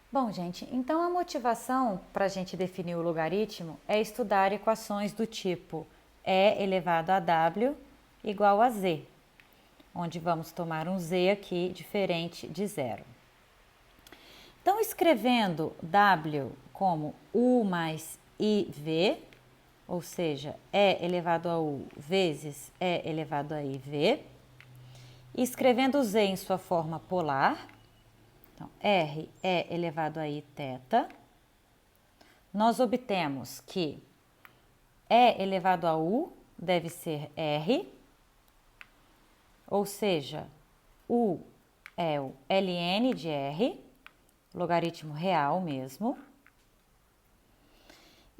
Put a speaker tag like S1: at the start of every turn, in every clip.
S1: Bom, gente, então a motivação para a gente definir o logaritmo é estudar equações do tipo e elevado a w igual a z, onde vamos tomar um z aqui diferente de zero. Então, escrevendo w como u mais iv, ou seja, e elevado a u vezes e elevado a iv, e escrevendo z em sua forma polar, então, r é elevado a i θ, nós obtemos que e elevado a u deve ser r, ou seja, u é o ln de r, logaritmo real mesmo,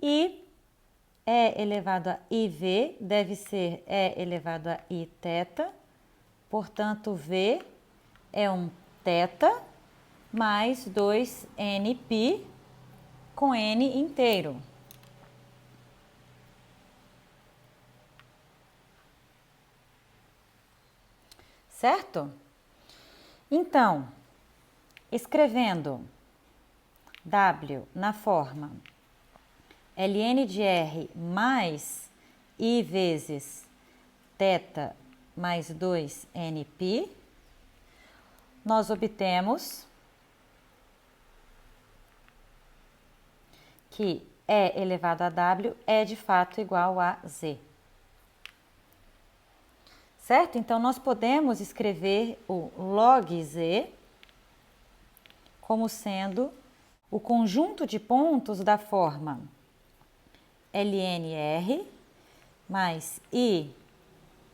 S1: e e elevado a iv deve ser e elevado a i θ, portanto, v é um θ mais 2nπ com n inteiro. Certo? Então, escrevendo w na forma ln de r mais i vezes θ mais 2nπ, nós obtemos que e elevado a w é de fato igual a z. Certo? Então, nós podemos escrever o log z como sendo o conjunto de pontos da forma lnr mais i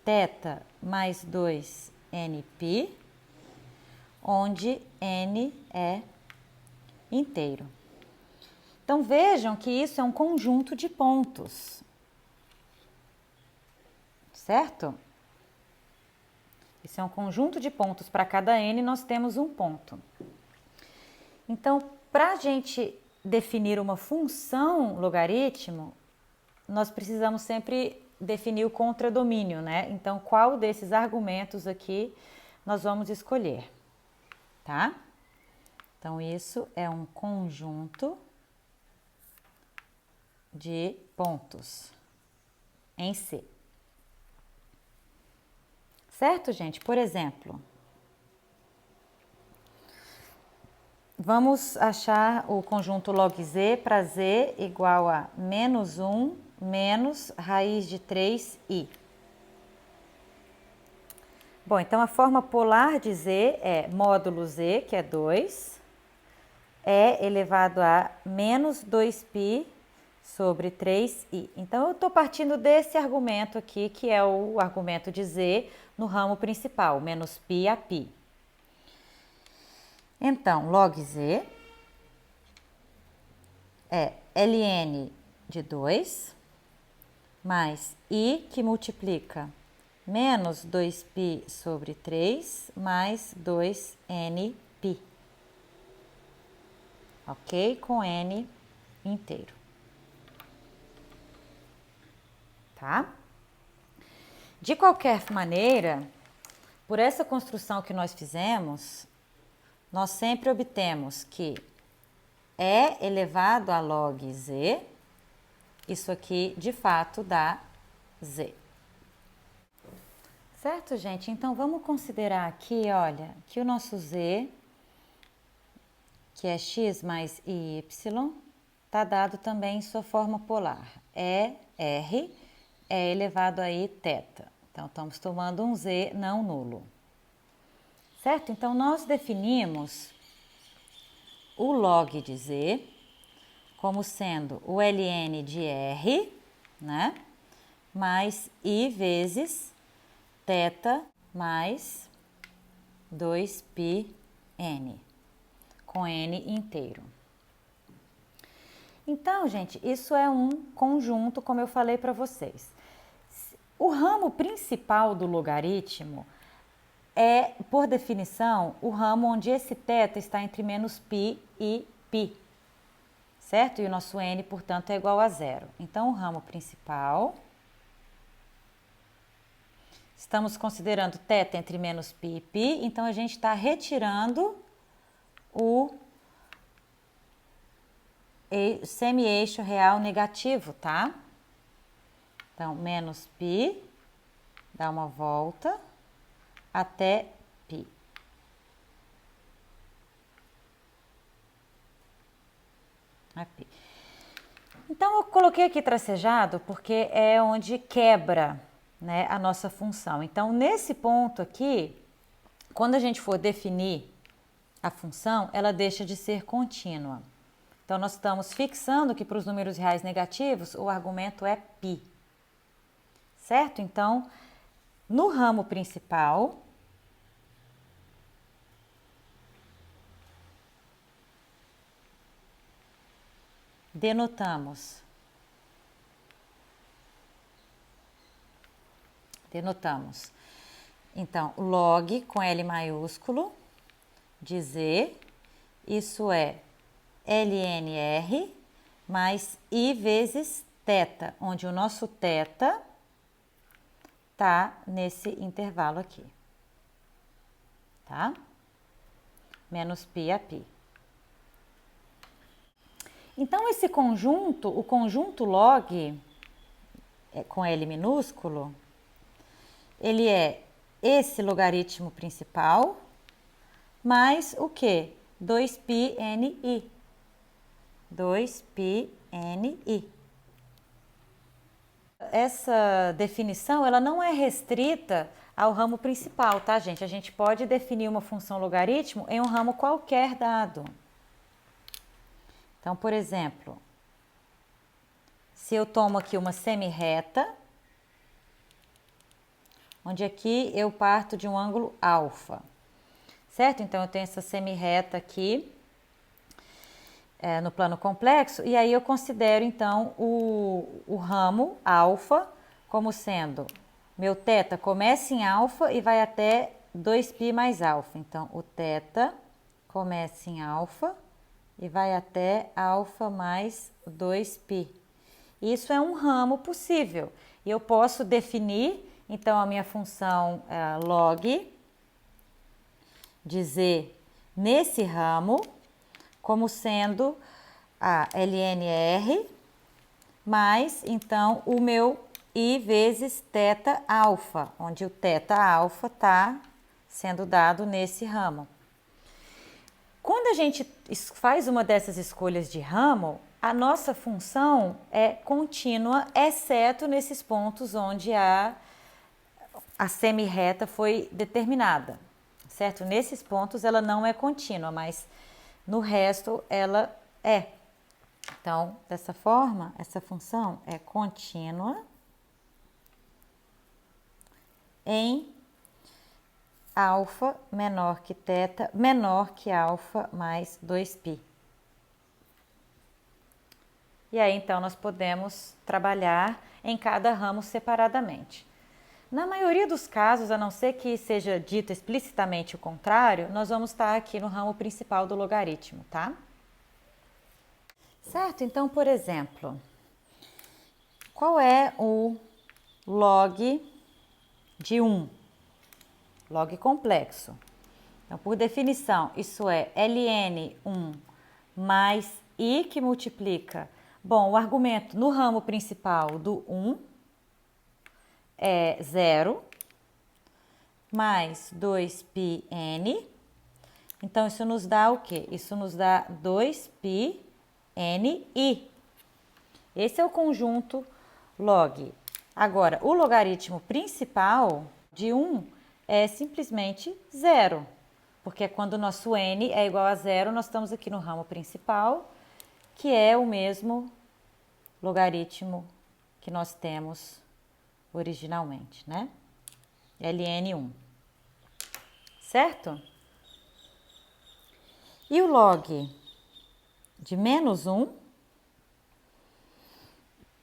S1: θ mais 2nπ, onde n é inteiro. Então, vejam que isso é um conjunto de pontos, certo? Isso é um conjunto de pontos. Para cada n, nós temos um ponto. Então, para a gente definir uma função logaritmo, nós precisamos sempre definir o contradomínio, né? Então, qual desses argumentos aqui nós vamos escolher, tá? Então, isso é um conjunto de pontos em C. Certo, gente? Por exemplo, vamos achar o conjunto log z para z igual a menos 1 menos raiz de 3i. Bom, então a forma polar de z é módulo z, que é 2, é elevado a menos 2π sobre 3i. Então, eu estou partindo desse argumento aqui, que é o argumento de z no ramo principal, menos π a π. Então, log z é ln de 2 mais i, que multiplica menos 2π sobre 3 mais 2nπ. Ok? Com n inteiro. Tá? De qualquer maneira, por essa construção que nós fizemos, nós sempre obtemos que e elevado a log z, isso aqui de fato dá z. Certo, gente? Então, vamos considerar aqui, olha, que o nosso z, que é x mais y, está dado também em sua forma polar. É r é elevado a i θ. Então, estamos tomando um z não nulo. Certo? Então, nós definimos o log de z como sendo o ln de r, né? Mais i vezes θ mais 2πn, com n inteiro. Então, gente, isso é um conjunto, como eu falei para vocês. O ramo principal do logaritmo é, por definição, o ramo onde esse θ está entre menos π e π, certo? E o nosso n, portanto, é igual a zero. Então, o ramo principal, estamos considerando θ entre menos π e π, então a gente está retirando o semi-eixo real negativo, tá? Então, menos π, dá uma volta até π. Aqui. Então, eu coloquei aqui tracejado porque é onde quebra, né, a nossa função. Então, nesse ponto aqui, quando a gente for definir a função, ela deixa de ser contínua. Então, nós estamos fixando que para os números reais negativos, o argumento é π. Certo? Então, no ramo principal, denotamos então log com L maiúsculo de Z, isso é lnr mais I vezes θ, onde o nosso θ tá nesse intervalo aqui, tá? Menos π a π. Então, esse conjunto, o conjunto log, com L minúsculo, ele é esse logaritmo principal, mais o quê? 2πni. 2πni. Essa definição, ela não é restrita ao ramo principal, tá, gente? A gente pode definir uma função logaritmo em um ramo qualquer dado. Então, por exemplo, se eu tomo aqui uma semi-reta, onde aqui eu parto de um ângulo alfa, certo? Então, eu tenho essa semi-reta aqui no plano complexo, e aí eu considero, então, o ramo alfa como sendo, meu θ começa em alfa e vai até 2π mais alfa. Então, o θ começa em alfa e vai até alfa mais 2π. Isso é um ramo possível. E eu posso definir, então, a minha função log de Z nesse ramo como sendo a lnr mais, então, o meu I vezes θ alfa, onde o θ alfa está sendo dado nesse ramo. Quando a gente faz uma dessas escolhas de ramo, a nossa função é contínua, exceto nesses pontos onde a semi-reta foi determinada, certo? Nesses pontos ela não é contínua, mas no resto ela é. Então, dessa forma, essa função é contínua em alfa menor que θ menor que alfa mais 2π. E aí, então, nós podemos trabalhar em cada ramo separadamente. Na maioria dos casos, a não ser que seja dito explicitamente o contrário, nós vamos estar aqui no ramo principal do logaritmo, tá? Certo? Então, por exemplo, qual é o log de 1? Log complexo. Então, por definição, isso é ln1 mais I que multiplica. Bom, o argumento no ramo principal do 1 é 0 mais 2πn. Então, isso nos dá o quê? Isso nos dá 2πni. Esse é o conjunto log. Agora, o logaritmo principal de 1 é simplesmente 0, porque quando o nosso n é igual a 0, nós estamos aqui no ramo principal, que é o mesmo logaritmo que nós temos originalmente, né? ln1. Certo? E o log de menos 1?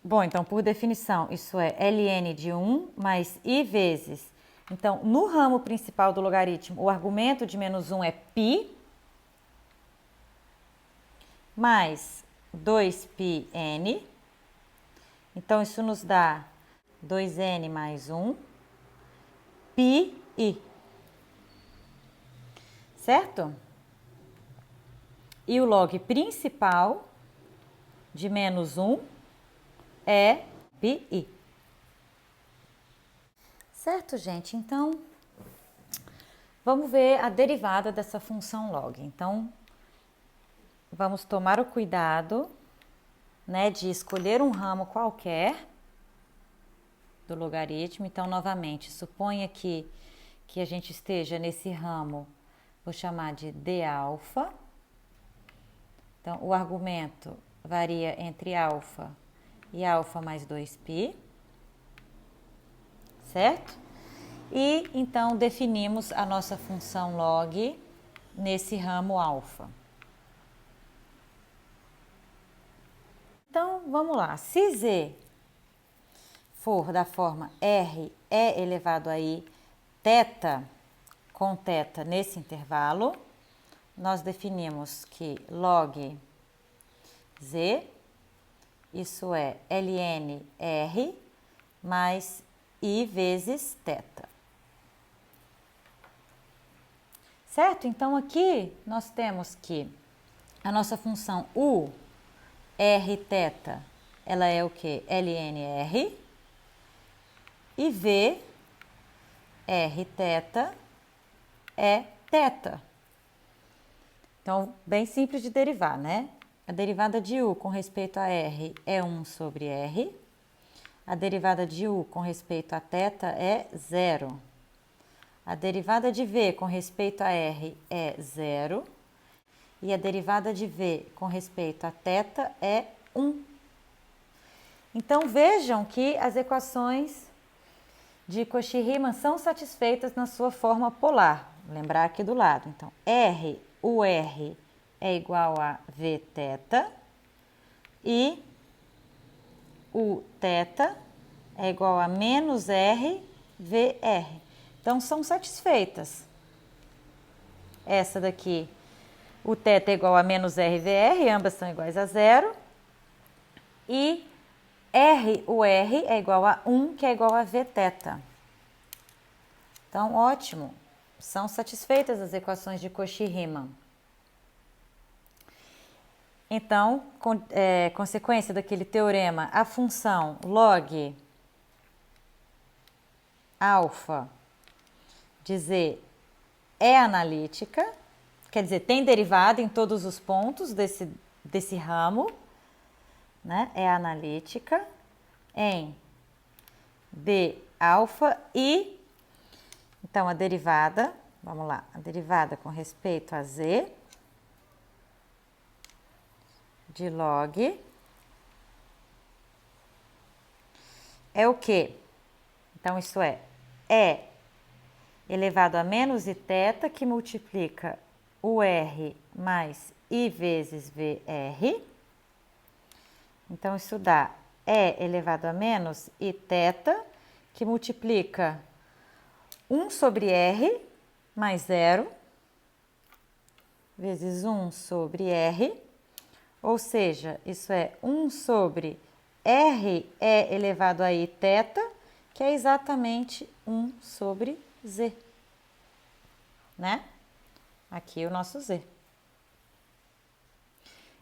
S1: Bom, então, por definição, isso é ln de 1 mais I vezes. Então, no ramo principal do logaritmo, o argumento de menos 1 é π, mais 2πn. Então, isso nos dá 2n mais 1, πi. Certo? E o log principal de menos 1 é pi. Certo, gente? Então, vamos ver a derivada dessa função log. Então, vamos tomar o cuidado, né, de escolher um ramo qualquer do logaritmo. Então, novamente, suponha que a gente esteja nesse ramo, vou chamar de d-alfa. Então, o argumento varia entre alfa e alfa mais 2π, certo? E, então, definimos a nossa função log nesse ramo alfa. Então, vamos lá. Se z for da forma r é elevado a i θ com θ nesse intervalo, nós definimos que log z, isso é ln r mais i vezes θ. Certo? Então, aqui nós temos que a nossa função u r θ, ela é o que? ln r, e v r θ é θ. Então, bem simples de derivar, né? A derivada de u com respeito a r é 1 sobre r. A derivada de u com respeito a θ é 0. A derivada de v com respeito a r é 0. E a derivada de v com respeito a θ é 1. Então, vejam que as equações de Cauchy-Riemann são satisfeitas na sua forma polar. Vou lembrar aqui do lado. Então, o r é igual a vθ e o θ é igual a menos r vr. Então, são satisfeitas. Essa daqui, o θ é igual a menos r vr, ambas são iguais a 0. E o r é igual a 1, que é igual a vθ. Então, ótimo. São satisfeitas as equações de Cauchy-Riemann. Então, consequência daquele teorema, a função log alfa de z é analítica, quer dizer, tem derivada em todos os pontos desse ramo, né? É analítica em d alfa e, então, a derivada, vamos lá, a derivada com respeito a z de log é o quê? Então, isso é elevado a menos iθ, que multiplica o r mais i vezes vr. Então, isso dá elevado a menos iθ, que multiplica 1 sobre r mais 0, vezes 1 sobre r, ou seja, isso é 1 sobre r elevado a iθ, que é exatamente 1 sobre z, né? Aqui o nosso z.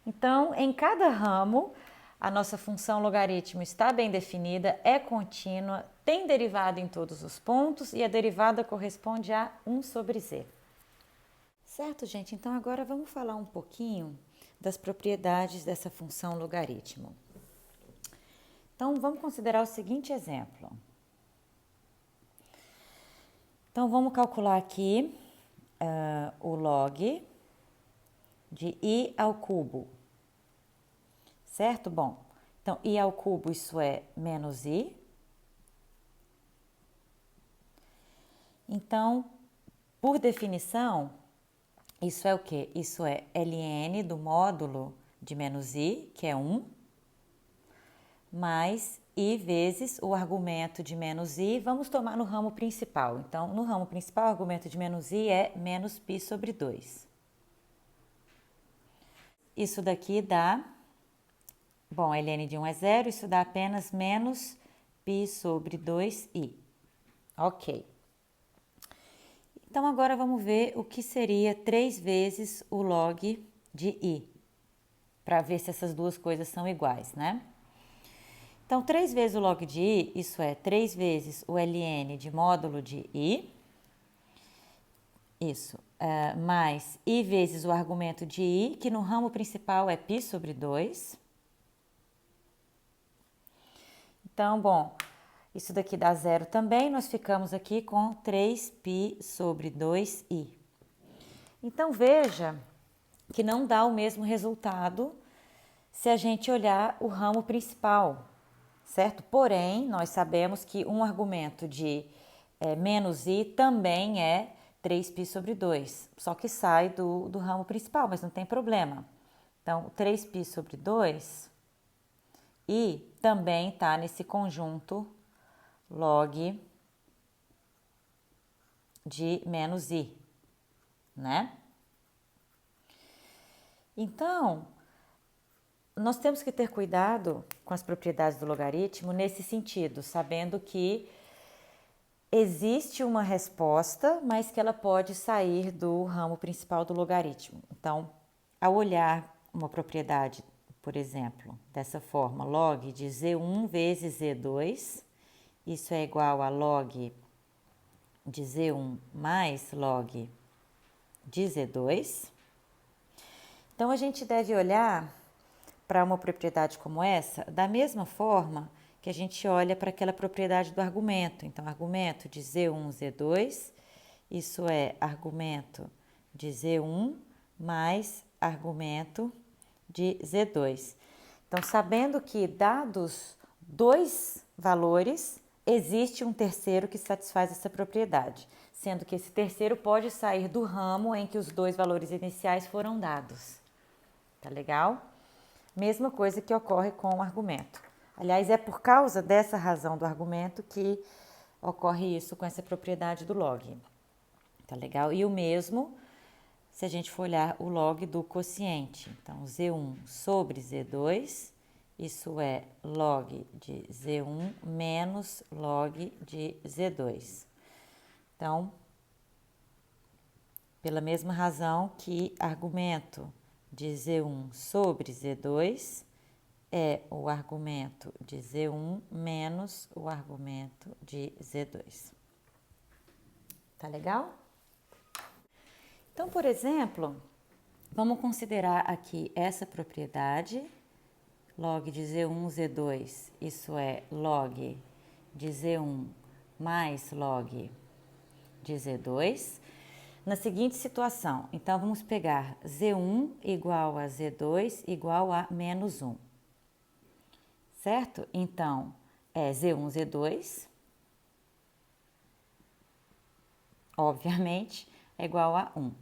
S1: Então, em cada ramo, a nossa função logaritmo está bem definida, é contínua, tem derivada em todos os pontos e a derivada corresponde a 1 sobre z. Certo, gente? Então, agora vamos falar um pouquinho das propriedades dessa função logaritmo. Então, vamos considerar o seguinte exemplo. Então, vamos calcular aqui o log de i ao cubo, certo? Bom, então, i ao cubo, isso é menos i. Então, por definição, isso é o quê? Isso é ln do módulo de menos i, que é 1, mais i vezes o argumento de menos i. Vamos tomar no ramo principal. Então, no ramo principal, o argumento de menos i é menos π sobre 2. Isso daqui dá, bom, ln de 1 é 0, isso dá apenas menos π sobre 2i. Ok. Então, agora vamos ver o que seria 3 vezes o log de i. para ver se essas duas coisas são iguais, né? Então, 3 vezes o log de i, isso é 3 vezes o ln de módulo de i, isso, mais i vezes o argumento de i, que no ramo principal é π sobre 2. Então, bom, isso daqui dá zero também, nós ficamos aqui com 3π sobre 2i. Então, veja que não dá o mesmo resultado se a gente olhar o ramo principal, certo? Porém, nós sabemos que um argumento de menos i também é 3π sobre 2, só que sai do ramo principal, mas não tem problema. Então, 3π sobre 2 e também está nesse conjunto log de menos i, né? Então, nós temos que ter cuidado com as propriedades do logaritmo nesse sentido, sabendo que existe uma resposta, mas que ela pode sair do ramo principal do logaritmo. Então, ao olhar uma propriedade, por exemplo, dessa forma, log de z1 vezes z2, isso é igual a log de z1 mais log de z2. Então, a gente deve olhar para uma propriedade como essa da mesma forma que a gente olha para aquela propriedade do argumento. Então, argumento de z1, z2, isso é argumento de z1 mais argumento de z2. Então, sabendo que dados dois valores, existe um terceiro que satisfaz essa propriedade, sendo que esse terceiro pode sair do ramo em que os dois valores iniciais foram dados. Tá legal? Mesma coisa que ocorre com o argumento. Aliás, é por causa dessa razão do argumento que ocorre isso com essa propriedade do log. Tá legal? E o mesmo se a gente for olhar o log do quociente. Então, z1 sobre z2, isso é log de z1 menos log de z2. Então, pela mesma razão que argumento de z1 sobre z2 é o argumento de z1 menos o argumento de z2. Tá legal? Então, por exemplo, vamos considerar aqui essa propriedade, log de z1, z2, isso é log de z1 mais log de z2, na seguinte situação. Então, vamos pegar z1 igual a z2 igual a menos 1, certo? Então, é z1, z2, obviamente, é igual a 1.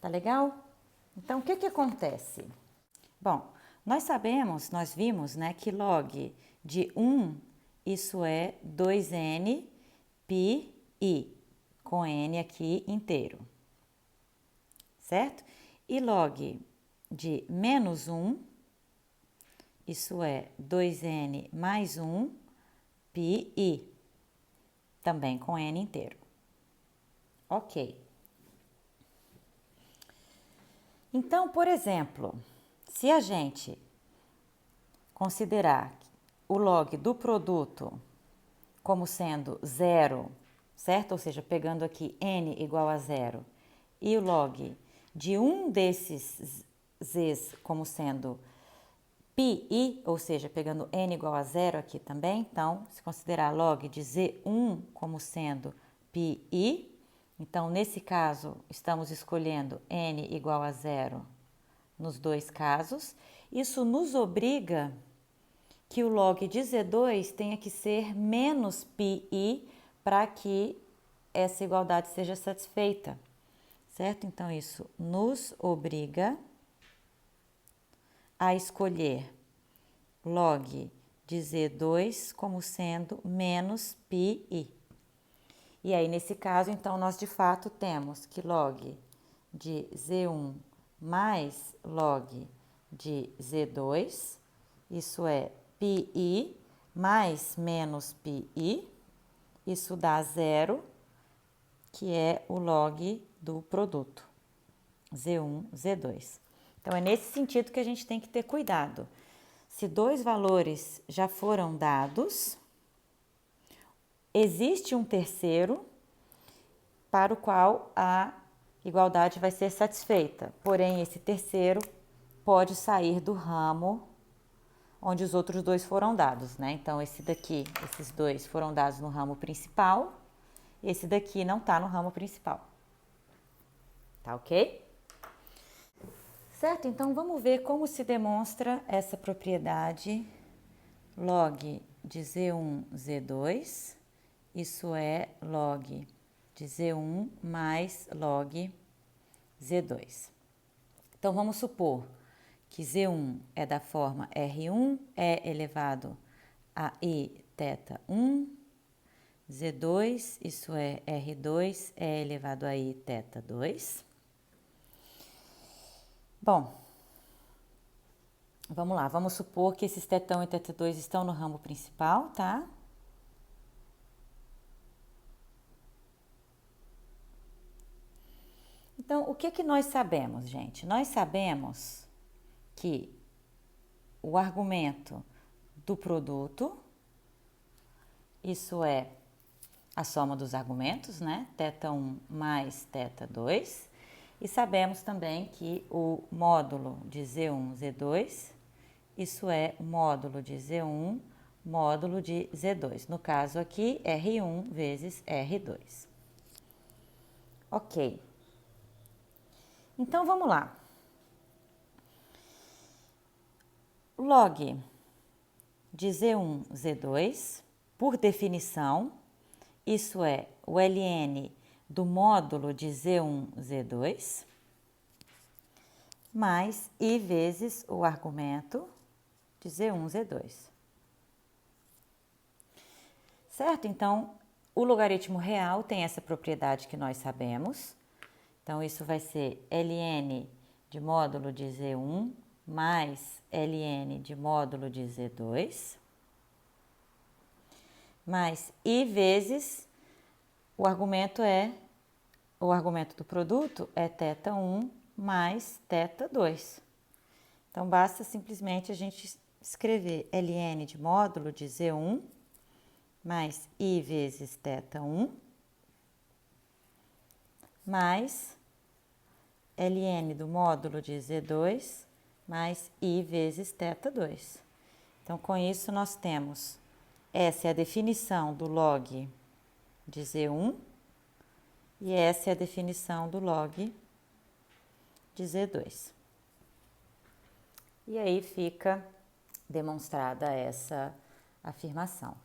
S1: Tá legal? Então, o que acontece? Bom, nós sabemos, nós vimos, né, que log de 1, isso é 2n π i, com n aqui inteiro, certo? E log de menos 1, isso é 2n mais 1 π i, também com n inteiro. Ok. Então, por exemplo, se a gente considerar o log do produto como sendo zero, certo? Ou seja, pegando aqui n igual a zero, e o log de um desses z's como sendo πi, ou seja, pegando n igual a zero aqui também, então, se considerar log de z1 como sendo πi, então, nesse caso, estamos escolhendo n igual a zero nos dois casos. Isso nos obriga que o log de z2 tenha que ser menos πi para que essa igualdade seja satisfeita, certo? Então, isso nos obriga a escolher log de z2 como sendo menos πi. E aí, nesse caso, então, nós de fato temos que log de z1 mais log de z2, isso é πi mais menos πi, isso dá zero, que é o log do produto, z1, z2. Então, é nesse sentido que a gente tem que ter cuidado. Se dois valores já foram dados, existe um terceiro para o qual a igualdade vai ser satisfeita. Porém, esse terceiro pode sair do ramo onde os outros dois foram dados, né? Então, esses dois foram dados no ramo principal, esse daqui não está no ramo principal. Tá ok? Certo? Então, vamos ver como se demonstra essa propriedade log de Z1, Z2, isso é log de Z1 mais log Z2. Então, vamos supor que Z1 é da forma R1 é elevado a I θ1, Z2, isso é R2 é elevado a I θ2. Bom, vamos lá, vamos supor que esses θ1 e θ2 estão no ramo principal, tá? Então, o que nós sabemos, gente? Nós sabemos que o argumento do produto, isso é a soma dos argumentos, né? θ1 mais θ2. E sabemos também que o módulo de Z1, Z2, isso é módulo de Z1, módulo de Z2. No caso aqui, R1 vezes R2. Ok. Então, vamos lá. Log de Z1, Z2, por definição, isso é o ln do módulo de Z1, Z2, mais I vezes o argumento de Z1, Z2. Certo? Então, o logaritmo real tem essa propriedade que nós sabemos. Então, isso vai ser ln de módulo de Z1 mais ln de módulo de Z2, mais I vezes o argumento do produto é θ1 mais θ2. Então, basta simplesmente a gente escrever ln de módulo de Z1 mais I vezes θ1 mais ln do módulo de Z2 mais I vezes θ2. Então, com isso, nós temos, essa é a definição do log de Z1 e essa é a definição do log de Z2. E aí fica demonstrada essa afirmação.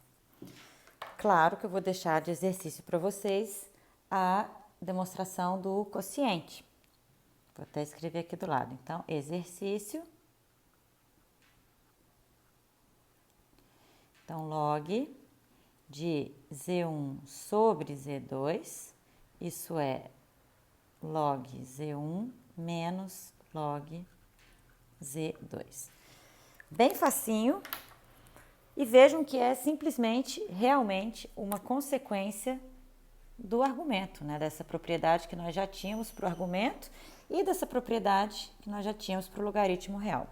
S1: Claro que eu vou deixar de exercício para vocês a demonstração do quociente. Vou até escrever aqui do lado. Então, exercício. Então, log de Z1 sobre Z2, isso é log Z1 menos log Z2. Bem facinho. E vejam que é simplesmente, realmente, uma consequência do argumento, né? Dessa propriedade que nós já tínhamos para o argumento e dessa propriedade que nós já tínhamos para o logaritmo real.